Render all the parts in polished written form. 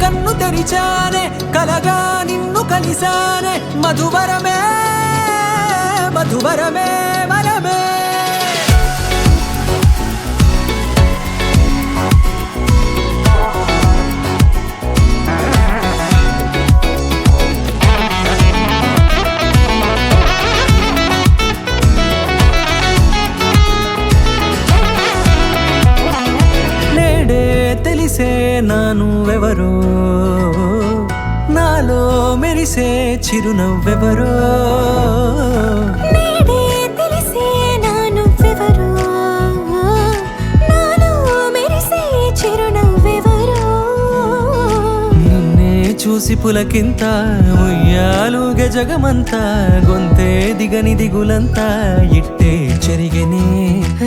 కన్ను తెరిచానే కలగా నిన్ను కలిసానే మధువరమే మధువరమే వరమే తెలిసే నానువెవరో నాలో మెరిసే చిరునవ్వెవరో నేడే తెలిసే నానువెవరో నాలో మెరిసే చిరునవ్వెవరో నిన్నే చూసి పులకింత ఉయ్యాలుగే జగమంతా గొంతే దిగని దిగులంతా ఇట్టే చెరిగెనే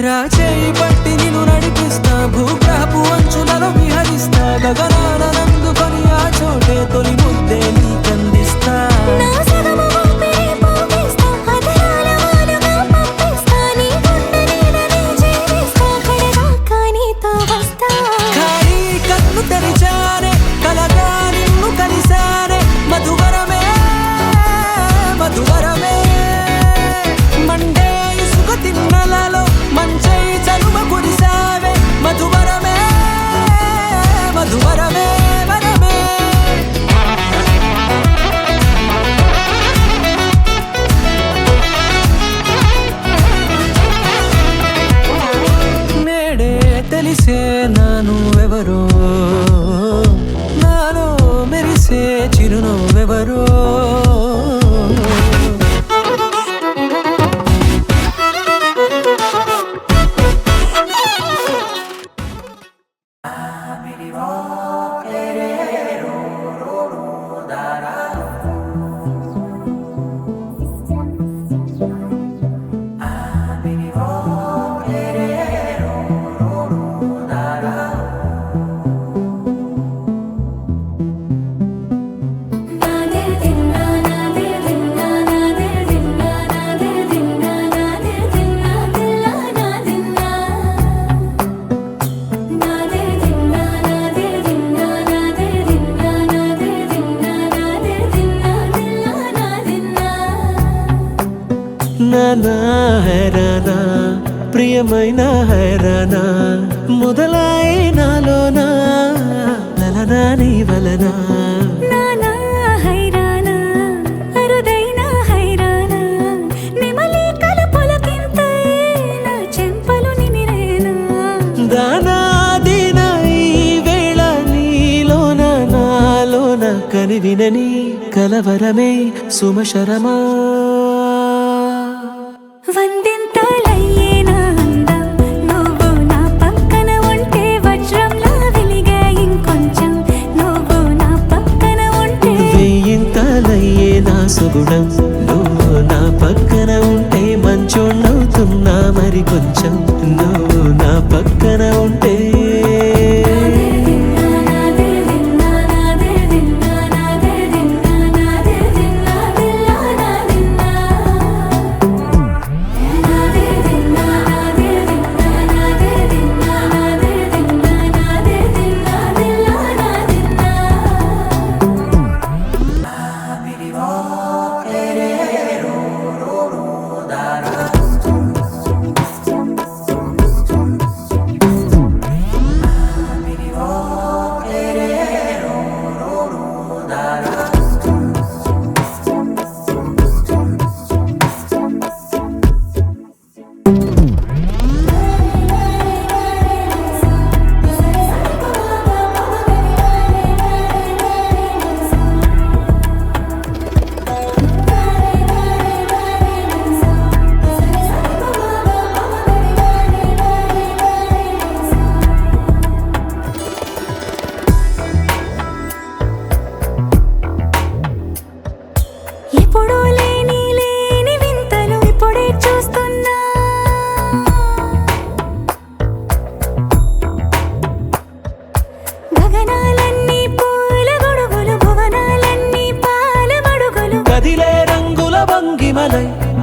రాచేయి పట్టి నిన్ను నడిపిస్తా భూగ్రహపు అంచులలో విహరిస్తా గగనాన నందుకొని ఆ చోటే తొలి ముద్దే నీకందిస్తా నా సగము ఊపిరి పోగిస్తా అదరాల వాలుగా పంపిస్తా నీ గుండె నీడనే జీవిస్తా కడదాకా నీతో వస్తా ఖాళీ కన్ను తెరిచానే కలగా నిన్ను కలిసానే మధువరమే మధువరమే మండే ఇసుక తిన్నలలో మంచై చలువ కురిసావే మధువరమే మధువరమే వరమే నేడే తెలిసే నానువెవరో నాలో మెరిసే చిరునవ్వెవరో నానా హైరానా ప్రియమైన హైరానా మొదలాయే నాలోనా లలనా నీ వలనా నానా హైరానా అరుదైన హైరానా నెమలి కలుపులకింతై నా చెంపలు నిమిరేనా దానా దినా ఈ వేళ నీలోన నాలోన కనివినని కలవరమే సుమశరమా వందింతలయ్యే నా అందం నువ్వు నా పక్కన ఉంటే వజ్రంలా వెలిగే ఇంకొంచెం నువ్వు నా పక్కన ఉంటే వెయ్యింతలయ్యే నా సుగుణం నువ్వు నా పక్కన ఉంటే మంచోణ్ణవుతున్నా మరి కొంచెం నువ్వు నా పక్కన ఉంటే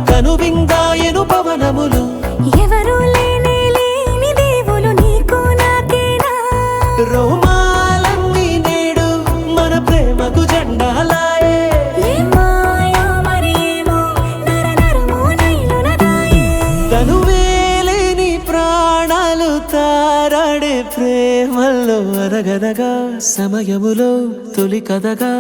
కనువిందాయను పవనములు ఎవరు లేనే లేని దేవులు నీకు నాకేనా రోమాలన్నీ నేడు ప్రేమల్లో అరగనగా సమయములో తొలి కథగా